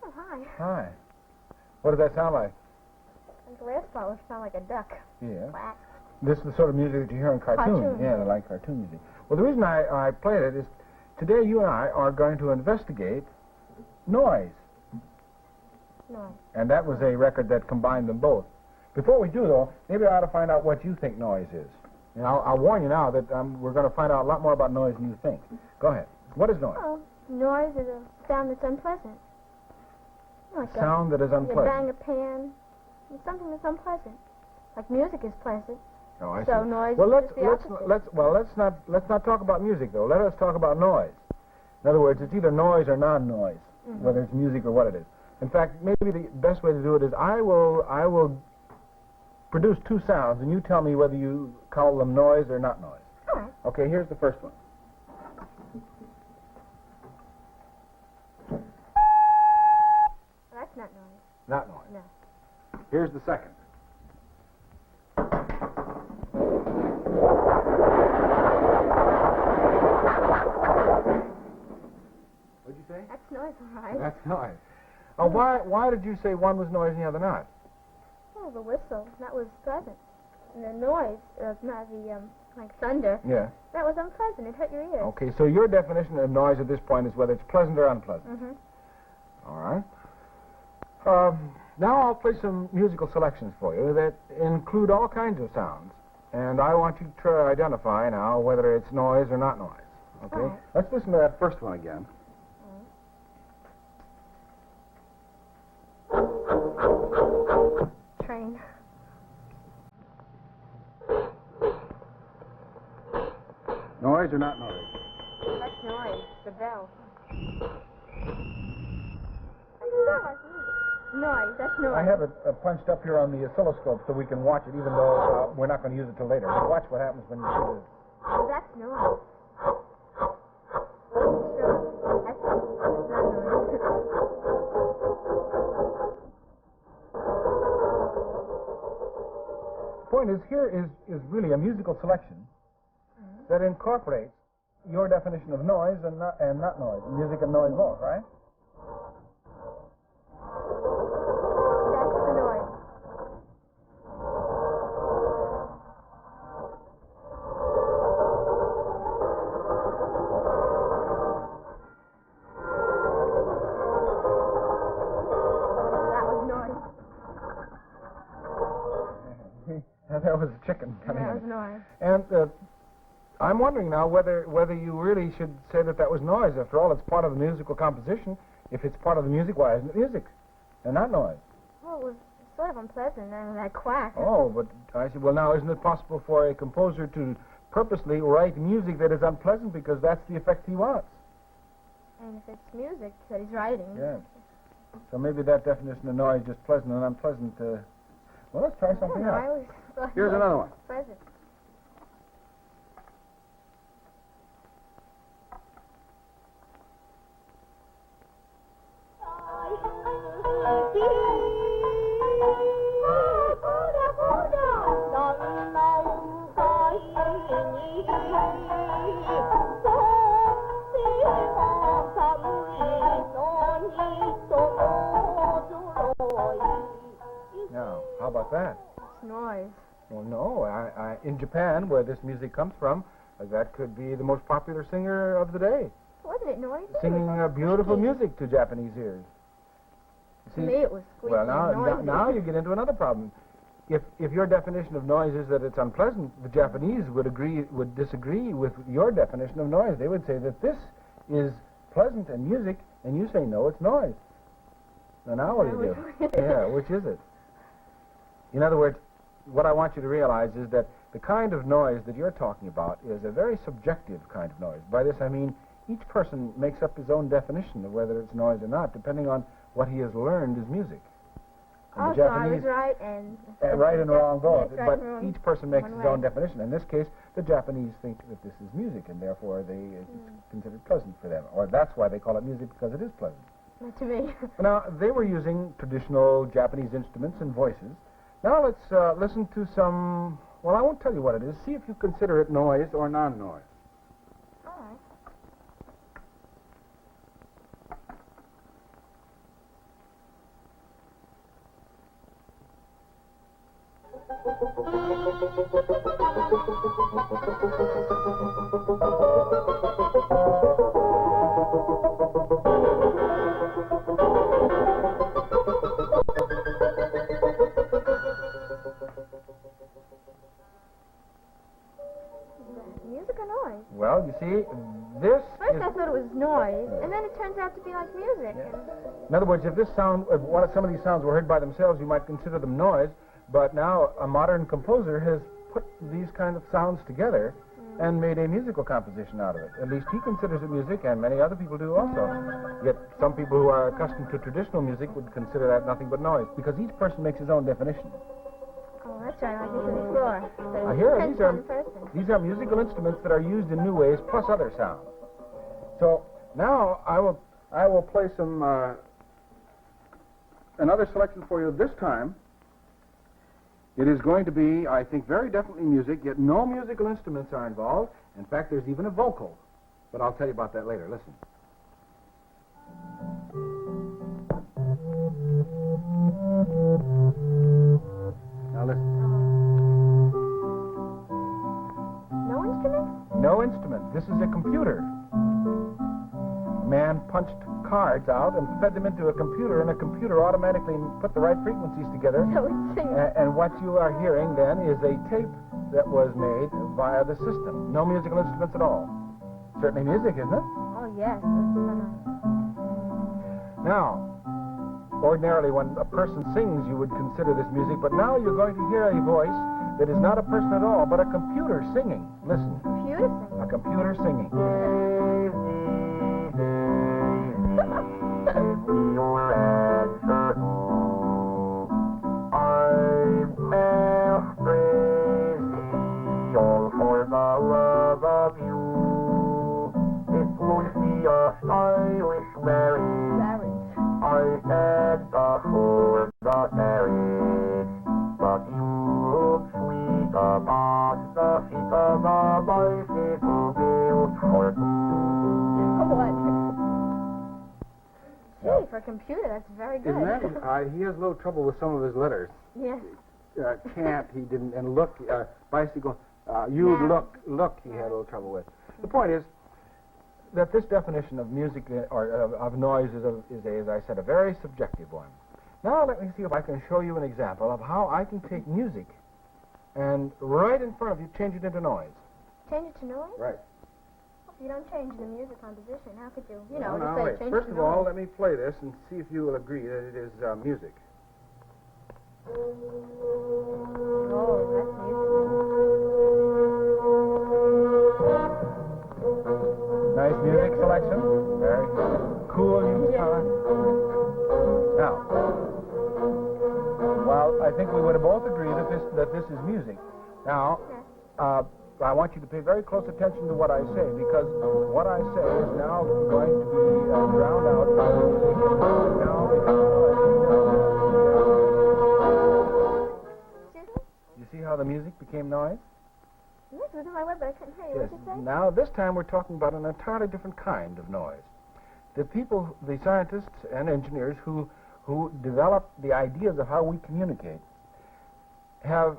Oh, hi. Hi. What does that sound like? The last part would sound like a duck. Yeah. Quack. This is the sort of music that you hear in cartoons. Cartoon, Yeah, yeah. I like cartoon music. Well, the reason I played it is today you and I are going to investigate noise. Noise. And that was a record that combined them both. Before we do, though, maybe I ought to find out what you think noise is. And I'll warn you now that we're going to find out a lot more about noise than you think. Go ahead. What is noise? Oh, noise is a sound that's unpleasant. Like Sound that is You unpleasant. bang a pan. It's something that's unpleasant. Like music is pleasant. Oh, I see. So noise Well, is the opposite. let's not talk about music though. Let us talk about noise. In other words, it's either noise or non-noise, whether it's music or what it is. In fact, maybe the best way to do it is I will produce two sounds, and you tell me whether you call them noise or not noise. All right. Okay, here's the first one. That's not noise. Not noise. No. Here's the second. What'd you say? That's noise, all right. That's noise. Why did you say one was noise and the other not? Oh, the whistle. That was pleasant. And the noise, not the, like thunder. Yeah. That was unpleasant. It hurt your ears. Okay, so your definition of noise at this point is whether it's pleasant or unpleasant. Mm-hmm. All right. Now I'll play some musical selections for you that include all kinds of sounds. And I want you to try to identify now whether it's noise or not noise. Okay? All right. Let's listen to that first one again. Train. Noise or not noise? That's noise. The bell. Noise. That's noise. I have it punched up here on the oscilloscope so we can watch it, even though we're not going to use it till later. But watch what happens when you do this. Oh, that's noise. Sure. That's not noise. The point is, here is really a musical selection that incorporates your definition of noise and not noise. Music and noise both, right? That's the noise. That was noise. That was a chicken coming That in. was noise. And I'm wondering now whether you really should say that was noise. After all, it's part of the musical composition. If it's part of the music, why isn't it music and not noise? Well, it was sort of unpleasant, and that quack. Oh, but I said, well, now, isn't it possible for a composer to purposely write music that is unpleasant because that's the effect he wants? And if it's music that he's writing. Yeah. So maybe that definition of noise is pleasant and unpleasant. Well, let's try something I else. always thought Here's noise another was one. Pleasant. Now, how about that? It's noise. Well, no. In Japan, where this music comes from, that could be the most popular singer of the day, Wasn't it noisy? singing It was beautiful squeaky. music to Japanese ears. To me, it was squeaky Well, and noisy. now you get into another problem. If your definition of noise is that it's unpleasant, the Japanese would disagree with your definition of noise. They would say that this is pleasant and music, and you say no, it's noise. Now what do you do? Yeah, which is it? In other words, what I want you to realize is that the kind of noise that you're talking about is a very subjective kind of noise. By this I mean each person makes up his own definition of whether it's noise or not, depending on what he has learned as music. And Also, I was right and... right and wrong both, Yes, right but and wrong. each person makes One his way. own definition. In this case, the Japanese think that this is music, and therefore it's considered pleasant for them. Or that's why they call it music, because it is pleasant. Not to me. Now, they were using traditional Japanese instruments and voices. Now let's listen to some, well, I won't tell you what it is. See if you consider it noise or non-noise. All right. Music or noise? Well, you see, this First is... I thought it was noise, and then it turns out to be like music. Yeah. And In other words, if some of these sounds were heard by themselves, you might consider them noise, but now a modern composer has put these kind of sounds together and made a musical composition out of it. At least he considers it music, and many other people do also. Yet some people who are accustomed to traditional music would consider that nothing but noise, because each person makes his own definition. oh, that's right, like you said before. So it Here, depends on the person. these are musical instruments that are used in new ways, plus other sounds. So now I will play some another selection for you this time. It is going to be, I think, very definitely music, yet no musical instruments are involved. In fact, there's even a vocal. But I'll tell you about that later. Listen. Now listen. No instrument? No instrument. This is a computer. A man punched cards out and fed them into a computer, and a computer automatically put the right frequencies together. So it's singing. And what you are hearing then is a tape that was made via the system. No musical instruments at all. Certainly music, isn't it? Oh, yes. Now, ordinarily when a person sings, you would consider this music, but now you're going to hear a voice that is not a person at all, but a computer singing. Listen. Computer singing. A computer singing. For a computer, that's very good. Isn't that? He has a little trouble with some of his letters. Yes. Can't, he didn't, and look, bicycle, you'd look, he had a little trouble with. The point is that this definition of music, or of noise, is as I said, a very subjective one. Now let me see if I can show you an example of how I can take music and right in front of you change it into noise. Change it to noise? Right. If you don't change the music composition, how could you, No, just say wait. change First it of to all, noise? let me play this and see if you will agree that it is music. Oh, that's Nice music selection. Very cool music. Now, well, I think we would have both agreed that this is music. Now, I want you to pay very close attention to what I say, because what I say is now going to be drowned out by the music. Now Excuse me? you see how the music became noise? Yes, it was in my web, but I couldn't hear you. Yes. What did you say? Now, this time we're talking about an entirely different kind of noise. The people, the scientists and engineers who develop the ideas of how we communicate have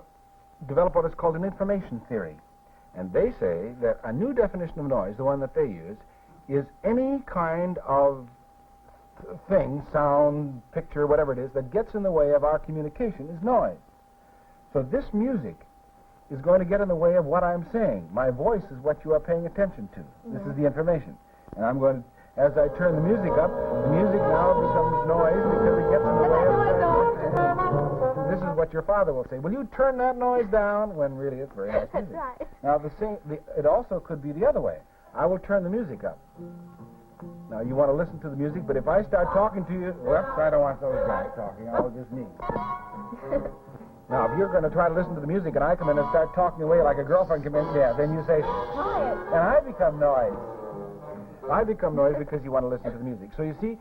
developed what is called an information theory. And they say that a new definition of noise, the one that they use, is any kind of thing, sound, picture, whatever it is, that gets in the way of our communication is noise. So this music is going to get in the way of what I'm saying. My voice is what you are paying attention to. This is the information. And I'm going to, as I turn the music up, the music now becomes noise because it gets in the way of this is what your father will say. Will you turn that noise down? When really it's very nice music. Right. Now, it also could be the other way. I will turn the music up. Now, you want to listen to the music, but if I start talking to you, whoops, I don't want those guys talking. I'll just me. Now, if you're going to try to listen to the music and I come in and start talking away like a girlfriend come in, then you say, Quiet. and I become noise. I become noise because you want to listen to the music. So you see,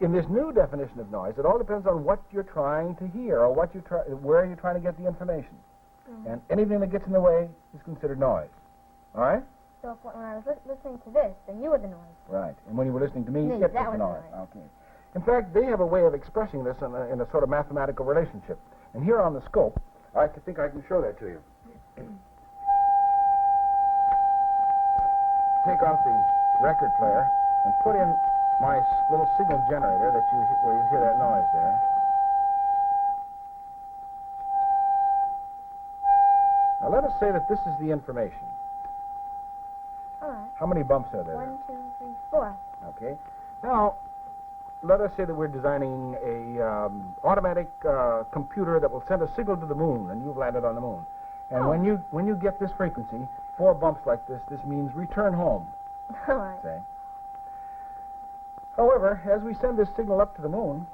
in this new definition of noise, it all depends on what you're trying to hear or where you're trying to get the information. And anything that gets in the way is considered noise. All right? So when I was listening to this, then you were the noise. Right. And when you were listening to me, Me, it that was was noise. noise. Okay. In fact, they have a way of expressing this in a sort of mathematical relationship. And here on the scope, I think I can show that to you. Take out the record player and put in my little signal generator that where you hear that noise there. Now let us say that this is the information. All right. How many bumps are there? 1, 2, 3, 4. Okay. Now, let us say that we're designing a automatic computer that will send a signal to the moon, and you've landed on the moon. And when you get this frequency, 4 bumps like this means return home. All right. Say. However, as we send this signal up to the moon,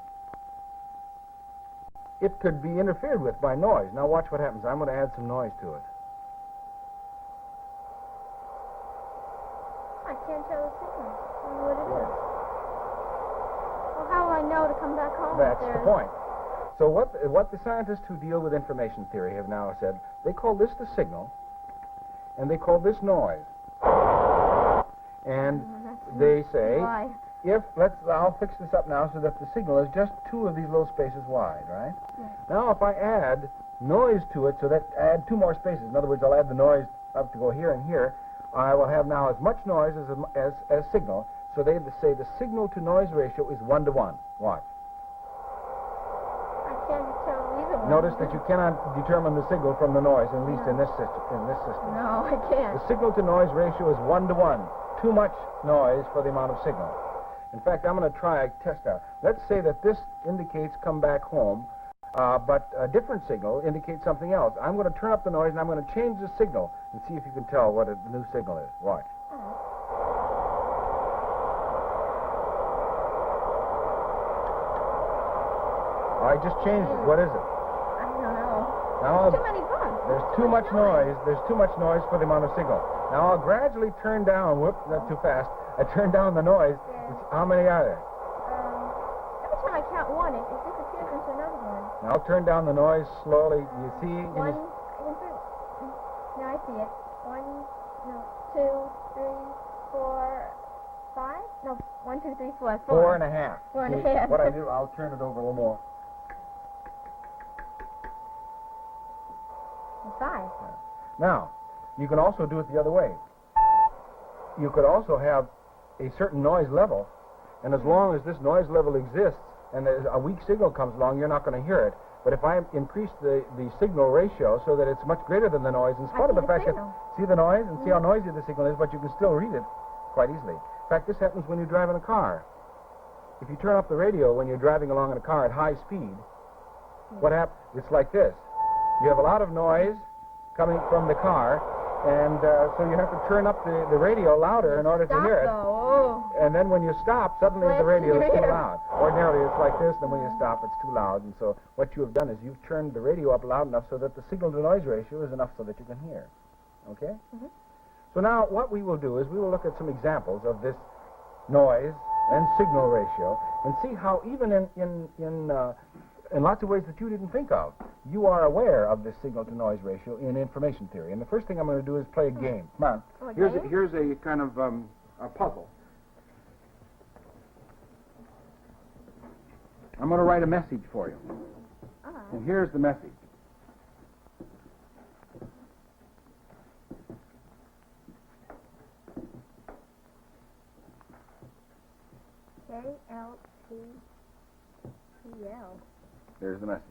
it could be interfered with by noise. Now watch what happens. I'm going to add some noise to it. I can't tell the signal. I don't know what it is. Well, how will I know to come back home? That's the point. So what the scientists who deal with information theory have now said, they call this the signal, and they call this noise. And they say, why? I'll fix this up now so that the signal is just 2 of these little spaces wide, right? Yes. Now if I add noise to it, so that add 2 more spaces, in other words, I'll add the noise up to go here and here, I will have now as much noise as signal, so they say the signal to noise ratio is 1 to 1. Watch. I can't tell either one. Notice that you cannot determine the signal from the noise, at least in this system. No, I can't. The signal to noise ratio is 1 to 1. Too much noise for the amount of signal. In fact, I'm going to try a test out. Let's say that this indicates come back home, but a different signal indicates something else. I'm going to turn up the noise, and I'm going to change the signal and see if you can tell what the new signal is. Watch. I just changed it. What is it? I don't know. Now, Too many bumps. there's too much noise. There's too much noise for the amount of signal. Now, I'll gradually turn down. Whoop, not too fast. I turn down the noise. Yeah. How many are there? Every time I count one, it disappears into another one. Now, I'll turn down the noise slowly. You see? One, now I see it. 1, no, 2, 3, 4, 5? No, 1, 2, 3, 4. 4 and a half. 4 and a See, half. What I do, I'll turn it over a little more. 5. Now, you can also do it the other way. You could also have a certain noise level, and as long as this noise level exists and a weak signal comes along, you're not going to hear it. But if I increase the signal ratio so that it's much greater than the noise, in spite of the fact that, see the noise and see how noisy the signal is, but you can still read it quite easily. In fact, this happens when you drive in a car. If you turn up the radio when you're driving along in a car at high speed, what happens? It's like this. You have a lot of noise coming from the car, and so you have to turn up the radio louder in order to hear it. And then when you stop, suddenly the radio is too loud. Ordinarily it's like this, then when you stop it's too loud. And so what you have done is you've turned the radio up loud enough so that the signal to noise ratio is enough so that you can hear. Okay? Mm-hmm. So now what we will do is we will look at some examples of this noise and signal ratio and see how even in lots of ways that you didn't think of, you are aware of this signal-to-noise ratio in information theory. And the first thing I'm going to do is play a game. Come on. Here's a kind of a puzzle. I'm going to write a message for you. And here's the message. K-L-T-P-L. There's the message.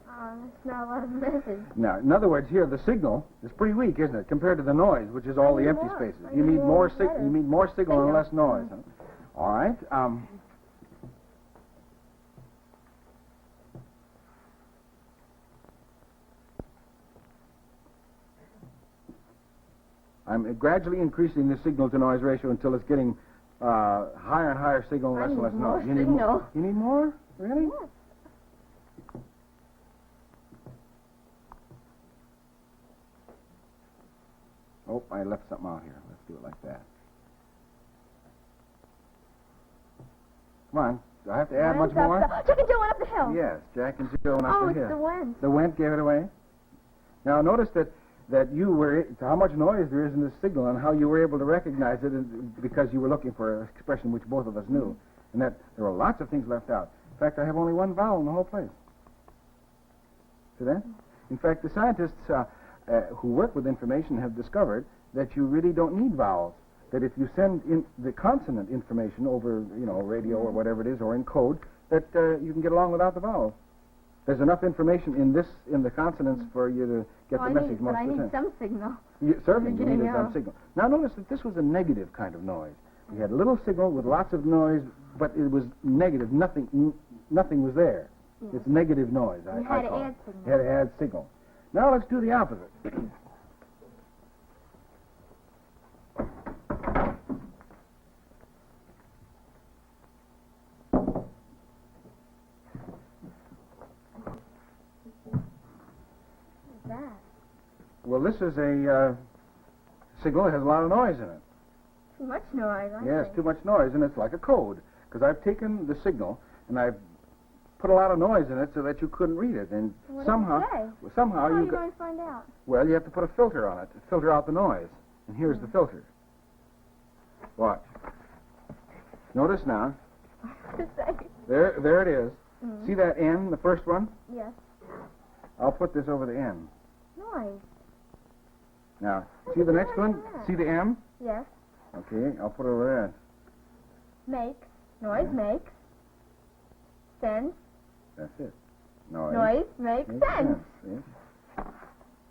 That's not a lot of message. Now, in other words, here the signal is pretty weak, isn't it, compared to the noise, which is all the empty spaces. You need more signal and less noise. Huh? All right. I'm gradually increasing the signal-to-noise ratio until it's getting higher and higher signal and less and less noise. You need more? You need more? Really? Yes. Oh, I left something out here. Let's do it like that. Come on. Do I have to add much more? Jack and Jill went up the hill. Yes, Jack and Jill went up the hill. Oh, it's the wind. The wind gave it away. Now, notice that you were, how much noise there is in this signal and how you were able to recognize it because you were looking for an expression which both of us knew. And that there were lots of things left out. In fact, I have only one vowel in the whole place. See that? In fact, the scientists who work with information have discovered that you really don't need vowels. That if you send in the consonant information over, radio or whatever it is, or in code, that you can get along without the vowels. There's enough information in the consonants for you to get the message most of the time. But I need some signal. Certainly, you needed some signal. Now, notice that this was a negative kind of noise. We had a little signal with lots of noise, but it was negative. Nothing was there. Yes. It's negative noise. You had to add signal. You had to add signal. Now let's do the opposite. What's that? Well, this is a signal that has a lot of noise in it. Too much noise, I Yes, think. too much noise, and it's like a code. Because I've taken the signal and I've put a lot of noise in it so that you couldn't read it. And What somehow, did you say? somehow How are you you going to find out? Well, you have to put a filter on it to filter out the noise. And here's the filter. Watch. Notice now. To say. There it is. Mm-hmm. See that N, the first one? Yes. I'll put this over the N. Noise. Now, see the next one? See the M? Yes. Okay, I'll put it over there. Makes. Noise makes. Sense. That's it. Noise. Noise makes sense. See?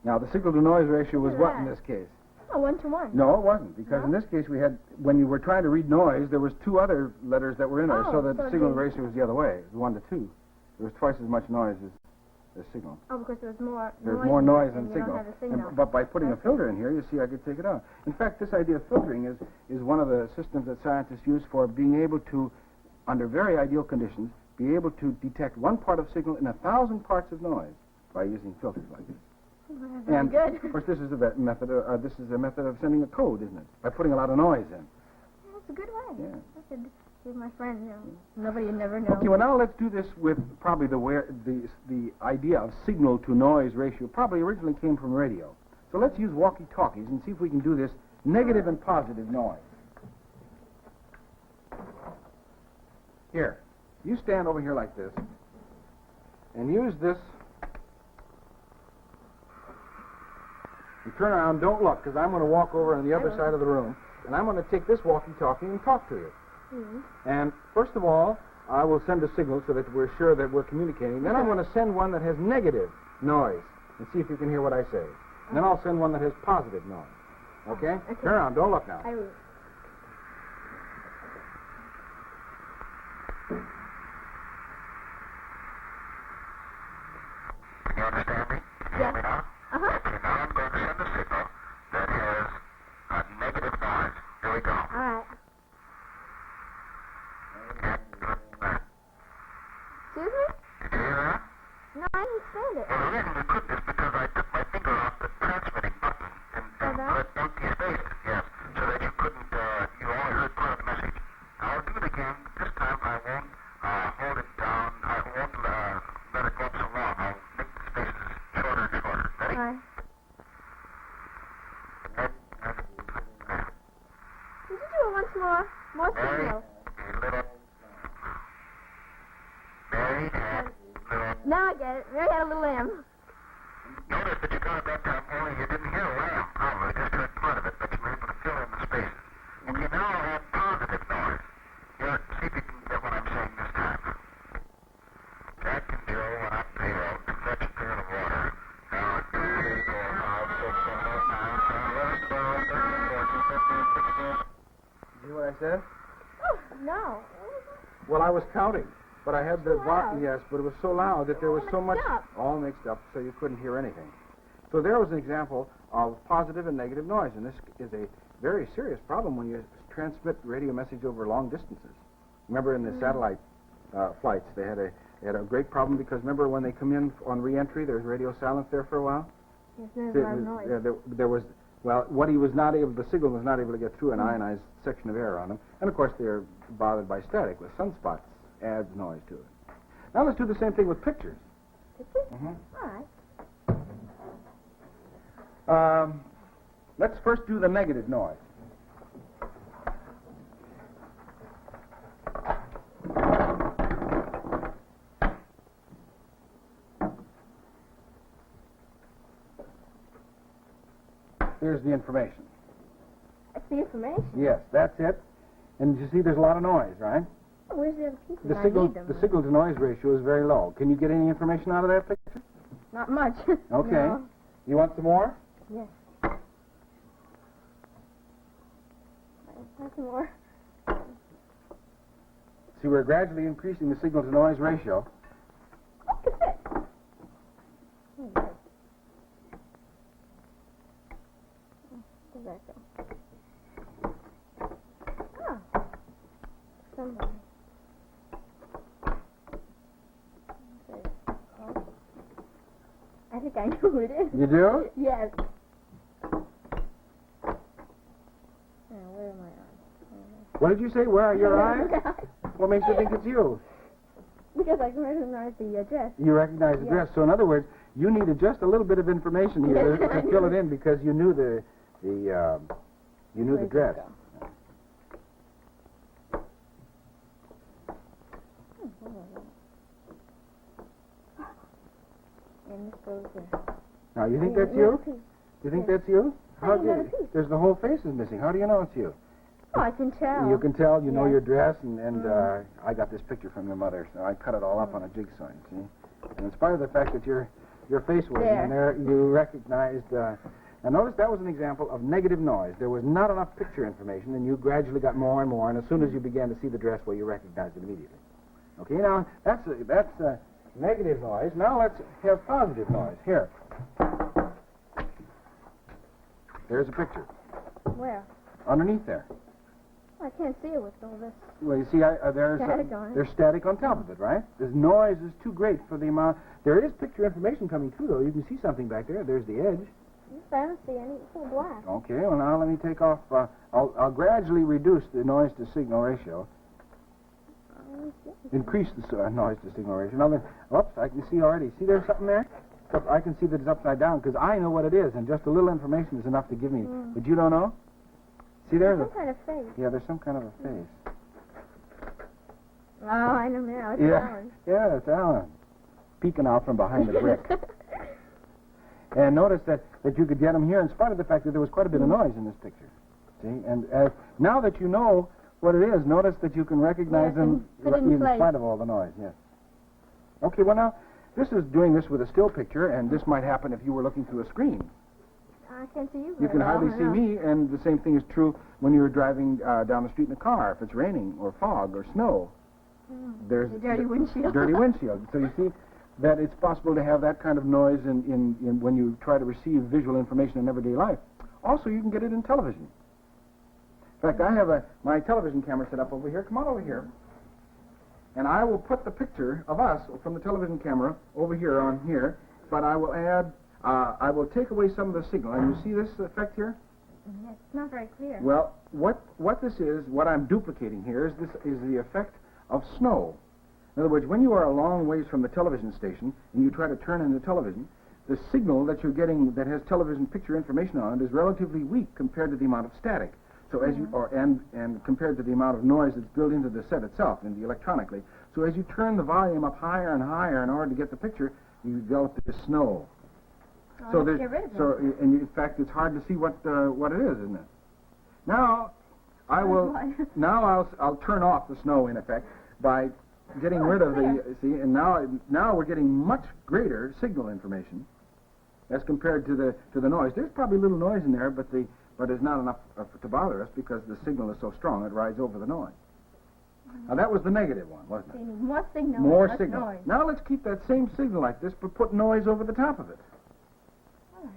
Now, the signal-to-noise ratio was what in this case? Oh, 1 to 1. No, it wasn't, because in this case we had, when you were trying to read noise, there was 2 other letters that were in there, so the signal ratio was the other way. It was 1 to 2. There was twice as much noise as signal. Oh, because there was more There's more noise than you signal. don't have a signal. But by putting a filter in here, you see I could take it out. In fact, this idea of filtering is one of the systems that scientists use for being able to, under very ideal conditions, be able to detect one part of signal in 1,000 parts of noise by using filters like this. Very And good. of course, this is a method. This is a method of sending a code, isn't it? By putting a lot of noise in. That's a good way. Yeah. I should give my friend. Nobody would never know. Okay. Well, now let's do this with probably the idea of signal to noise ratio. Probably originally came from radio. So let's use walkie-talkies and see if we can do this negative and positive noise. Here, you stand over here like this, and use this. You turn around, don't look, because I'm going to walk over on the other side of the room, and I'm going to take this walkie-talkie and talk to you. Mm-hmm. And first of all, I will send a signal so that we're sure that we're communicating. Then I'm going to send one that has negative noise, and see if you can hear what I say. And then I'll send one that has positive noise. Okay? Okay. Turn around, don't look now. I will. Can you understand me? Can you hear me now? Uh-huh. Okay, now I'm going to send a signal that has a negative noise. Here we go. All right. Excuse me? Did you hear that? No, I didn't understand it. Well, the reason you couldn't is because I took my finger off the transmitting button and let empty spaces, yes, so that you couldn't, you only heard part of the message. I'll do it again. This time I won't hold it down. I won't let it go up so long. I'll make the spaces shorter and shorter. Ready? All right. Did you do it once more? More Very, signal. a little, very, and little. Now I get it. Mary had a little M. Notice that you got it that time, only you didn't hear a lamb. Probably just heard part of it, but you were able to fill in the spaces. And you now have positive noise. Here, see if you can get what I'm saying this time. Jack and Joe went up the hill to fetch a pail of water. Now, 2, 3, 4, 5, 6, 7, 8, 9, 10, 11, 12, 13, 14, 15, 16. See what I said? Oh, no. Well, I was counting, but I had the loud. yes, but it was so loud that there was so much mixed up. all mixed up, so you couldn't hear anything. So there was an example of positive and negative noise, and this is a very serious problem when you transmit radio message over long distances. Remember in the satellite flights, they had a great problem because remember when they come in on re-entry, there's radio silence there for a while. Yes, there's a lot of noise. There was. Well, what he was not able, the signal was not able to get through an ionized section of air on them. And, of course, they're bothered by static with sunspots. Adds noise to it. Now let's do the same thing with pictures. Pictures? Mm-hmm. All right. Let's first do the negative noise. There's the information. That's the information. Yes, that's it. And you see there's a lot of noise, right? Oh, where's the other pieces? The I signal, need them. the signal to noise ratio is very low. Can you get any information out of that picture? Not much. Okay. No. You want some more? Yes. Some more. See, we're gradually increasing the signal to noise ratio. Oh, cassette. Oh, good. Where'd that go? Ah. Somebody. Okay. Oh. I think I know who it is. You do? Yes. Now, where am I on? What did you say? Where are your eyes? What makes you think it's you? Because I can recognize the dress. You recognize the Yes. dress. So in other words, you needed just a little bit of information here Yes, to I fill do. it in because you knew the Where'd dress. it go? What was that? And this goes there. Now, you think Yeah, that's another you? piece. You think Yes. that's you? I think another piece. There's the whole face is missing. How do you know it's you? Oh, I can tell. You can tell, you know Yes. your dress, and I got this picture from your mother, so I cut it all up on a jigsaw, you see. And in spite of the fact that your face wasn't in there, you recognized. Now notice that was an example of negative noise. There was not enough picture information, and you gradually got more and more, and as soon as you began to see the dress, well, you recognized it immediately. Okay, now that's negative noise. Now let's have positive noise. Here. There's a picture. Where? Underneath there. I can't see it with all this. Well, you see, there's Static on it. there's static on top of it, right? The noise is too great for the amount. There is picture information coming through, though. You can see something back there. There's the edge. I don't see any. It's all black. Okay, well, now let me take off. I'll gradually reduce the noise to signal ratio. Increase the noise to signal ratio. Now, whoops, I can see already. See, there's something there? I can see that it's upside down because I know what it is, and just a little information is enough to give me. But you don't know? See, there's Some kind of face. Yeah, there's some kind of a face. Oh, I know now. It's Yeah, Alan. yeah, it's Alan. Peeking out from behind the brick. And notice that you could get him here in spite of the fact that there was quite a bit of noise in this picture. See? And now that you know what it is, notice that you can recognize Yes, them and put it in in place. spite of all the noise, yes. Okay, well now, this is doing this with a still picture, and this might happen if you were looking through a screen. I can't see you. You can very well, hardly I see know. me, and the same thing is true when you're driving down the street in a car, if it's raining or fog or snow. There's The dirty windshield. Dirty windshield. So you see that it's possible to have that kind of noise in when you try to receive visual information in everyday life. Also, you can get it in television. In fact, I have my television camera set up over here. Come on over here. And I will put the picture of us from the television camera over here on here, but I will add, I will take away some of the signal. And you see this effect here? Yes, it's not very clear. Well, what this is, what I'm duplicating here is the effect of snow. In other words, when you are a long ways from the television station and you try to turn in the television, the signal that you're getting that has television picture information on it is relatively weak compared to the amount of static. So as you and compared to the amount of noise that's built into the set itself, into electronically. So as you turn the volume up higher and higher in order to get the picture, you develop this snow. Oh, let's get rid of it. In fact, it's hard to see what it is, isn't it? Now, I'll turn off the snow in effect by getting rid of and now we're getting much greater signal information as compared to the noise. There's probably a little noise in there, but it's not enough to bother us because the signal is so strong it rides over the noise. Now that was the negative one, wasn't So it? you need more signal. More less signal. Noise. Now let's keep that same signal like this, but put noise over the top of it. All right.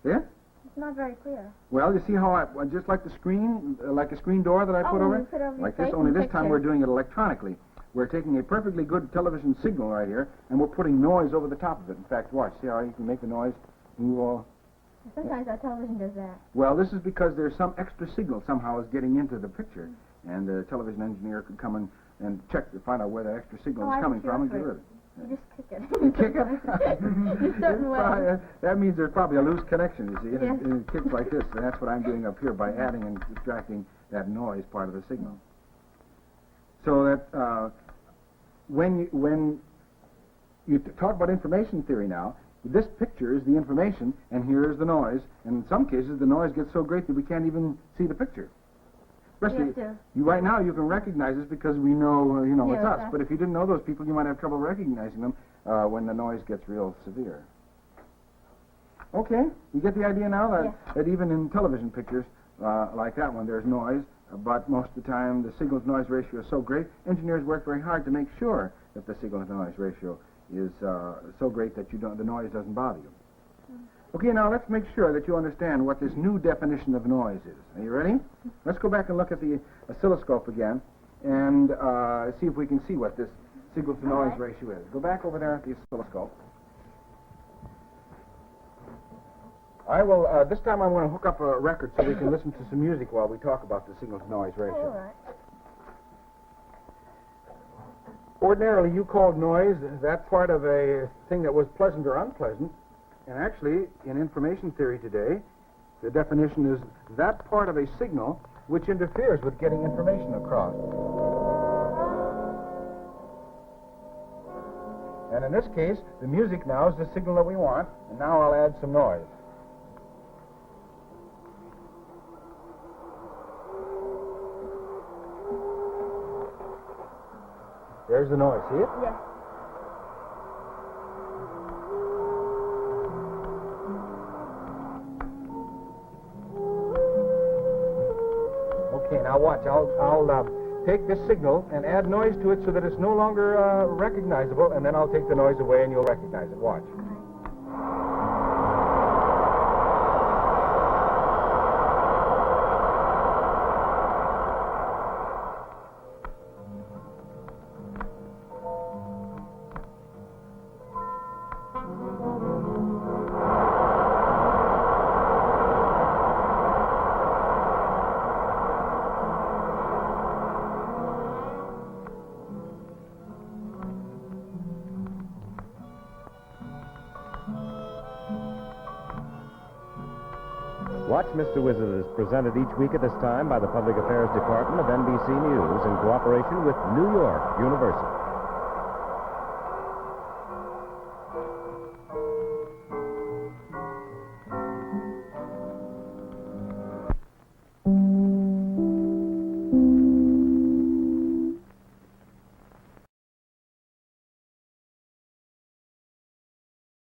Yeah? It's not very clear. Well, you see how just like the screen, like a screen door that I put over you it? put over your Like this, face only and this time picture. we're doing it electronically. We're taking a perfectly good television signal right here, and we're putting noise over the top of it. In fact, watch. See how you can make the noise move all... Sometimes our television does that. Well, this is because there's some extra signal somehow is getting into the picture, and the television engineer could come in and check to find out where that extra signal is coming from and get rid of it. You just kick it. You kick it? In certain ways. That means there's probably a loose connection, you see. Yes. It kicks like this, and that's what I'm doing up here by adding and subtracting that noise part of the signal. So that when you talk about information theory now, This picture is the information, and here is the noise. And in some cases, the noise gets so great that we can't even see the picture. Especially, right now you can recognize us because we know, it's us. But if you didn't know those people, you might have trouble recognizing them when the noise gets real severe. Okay, you get the idea now that even in television pictures like that one, there's noise. But most of the time, the signal-to-noise ratio is so great, engineers work very hard to make sure that the signal-to-noise ratio is so great that the noise doesn't bother you. Okay, now let's make sure that you understand what this new definition of noise is. Are you ready? Let's go back and look at the oscilloscope again and see if we can see what this signal-to-noise ratio is. Go back over there at the oscilloscope. I will, this time I'm going to hook up a record so we can listen to some music while we talk about the signal-to-noise ratio. All right. Ordinarily, you called noise that part of a thing that was pleasant or unpleasant. And actually, in information theory today, the definition is that part of a signal which interferes with getting information across. And in this case, the music now is the signal that we want, and now I'll add some noise. There's the noise, see it? Yes. Okay, now watch. I'll take this signal and add noise to it so that it's no longer recognizable, and then I'll take the noise away and you'll recognize it. Watch. Watch Mr. Wizard is presented each week at this time by the Public Affairs Department of NBC News in cooperation with New York University.